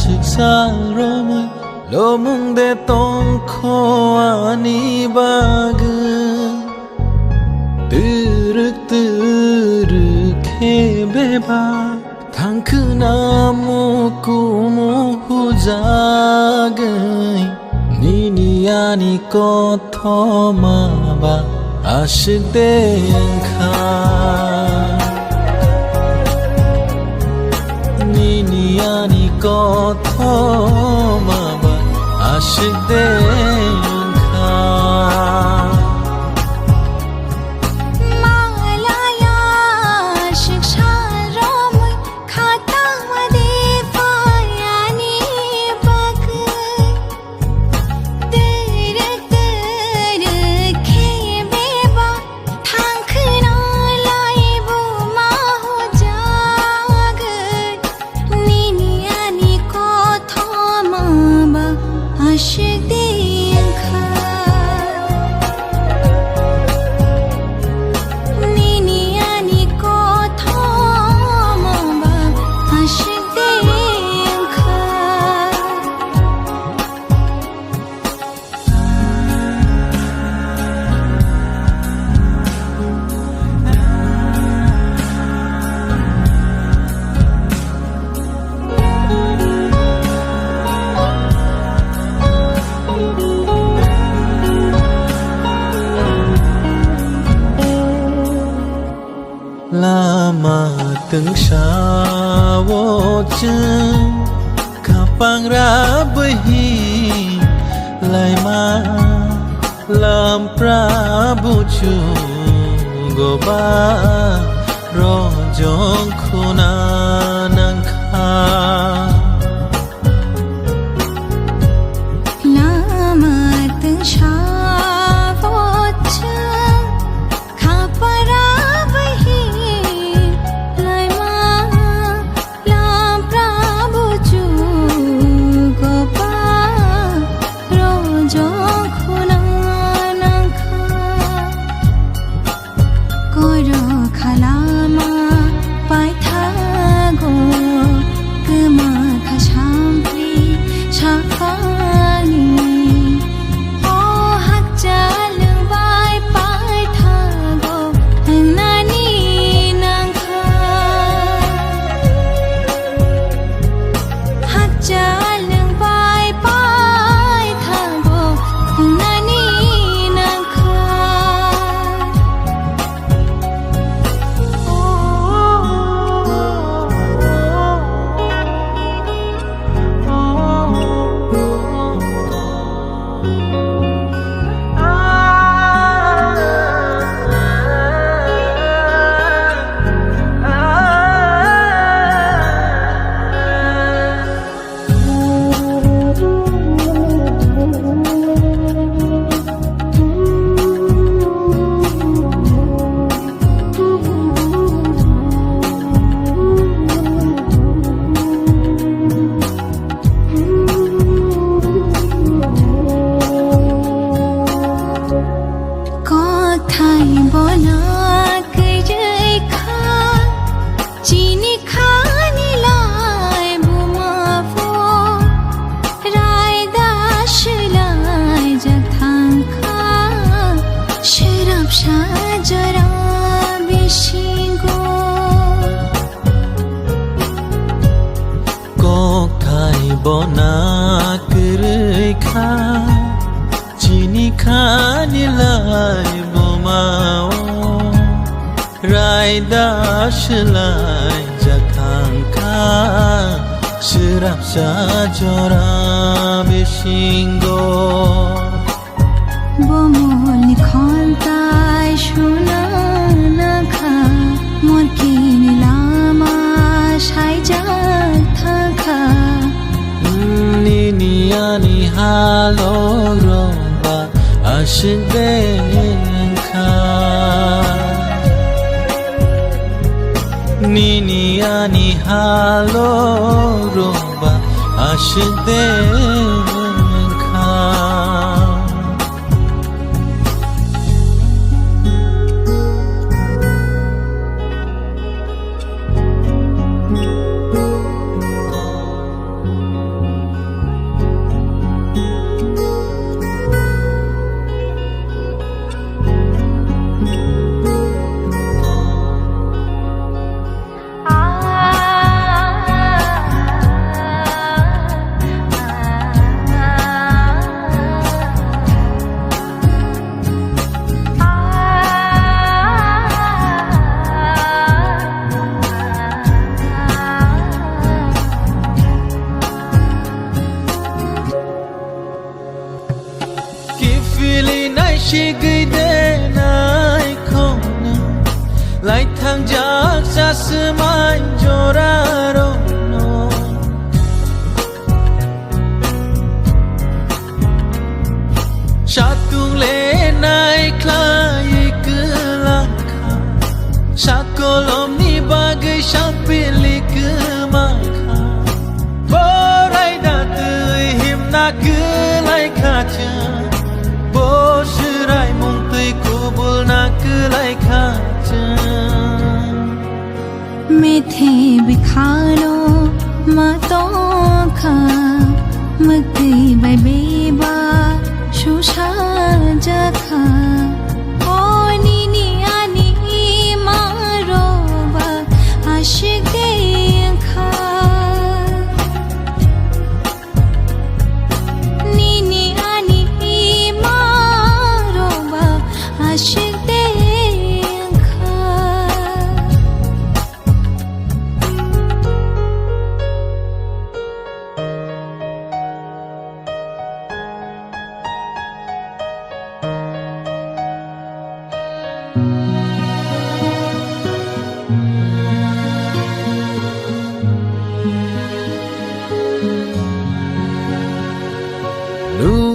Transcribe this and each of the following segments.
Siksa romui lomung de tongkho ani bagı Tırık hebeba Tankına mukumu huzagı Nini yani kothoma ba Aşık denka Nini yani kothoma ba Aşık denka Lama từng shawo chừng kapang rabahi lai ma lam prabhu chu goba ro jong khuna nang kha Lama từng shawo chừng kapang Bonak rekha chini khani lai bomao rai dash lai jakhang kha sirap sa jora bishingo bomol khontai shuna na kha mor kin lama shai jakha kha Nini yani halo romba aşık denka Nini yani halo romba aşık denka Asasmai joraro no Shakule nai klai kelaka Shakolom ni bagai shampili kemakha Borai datui himna kelai kaca Boshirai mungtui kubul na kelai kaca Methe bikhalo matong kha Mukti bai beba shusha jakha Oni ni ani maroba ashik dekha Nini ani maroba ashik dekha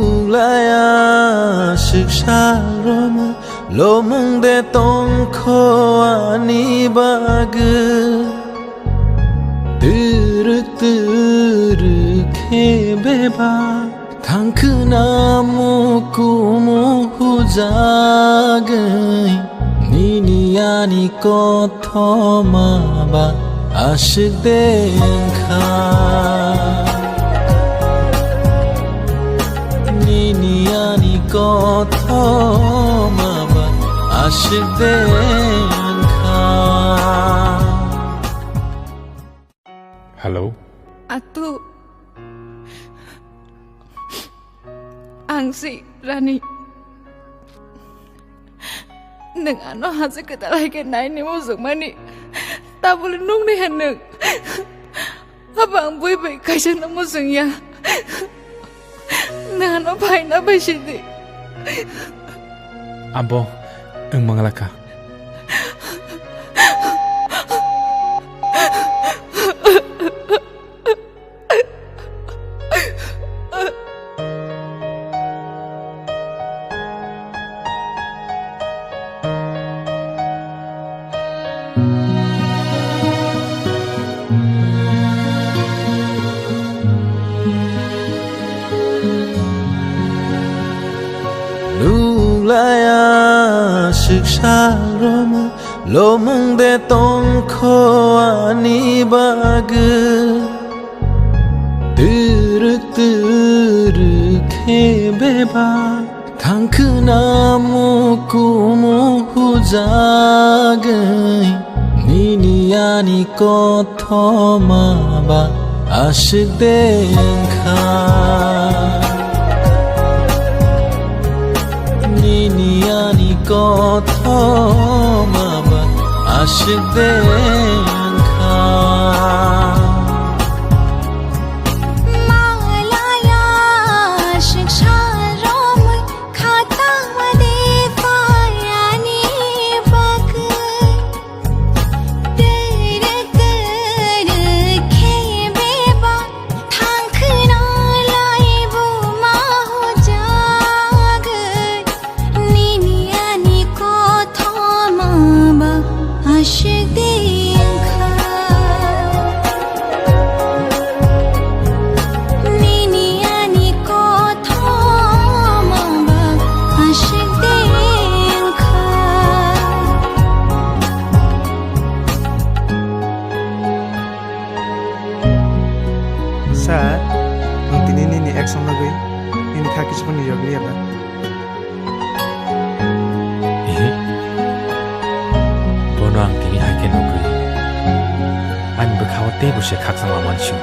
Lulaya shiksha roma Lomung de tong ko ani bag Tırık tırık hebeba Tankına mukumu huzagay Nini yani kothoma ba Aşık denkha Nini kothoma ba ashik denkha Hello Atu Angsi Rani Neng ano hasa kita lagi naik ni musuk mani Tak boleh nung ni hendak Abang bui baik kaisa na musuk ya Neng ano pai na pai sini Abo Ang mangalaka Lulaya shiksha roma Lomung de tong ko ani bag Tırık tırık hebeba Tankına mukumu huzagay Nini yani kothoma ba ashik denkha Nini yani kothoma ba ashik denkha Malaya shiksha rom khata made payani bak Tere tere khebeba thankna lai bu mahu jag Nini ani kothoma ba ashik dekha Nini ani kothoma ba ashik dekha Sir, nung tinini ni X ang lagay, ini kakis pa niyo gliya ba? Bono ang tini haken nukri An bekawate bushe kaksang waman shu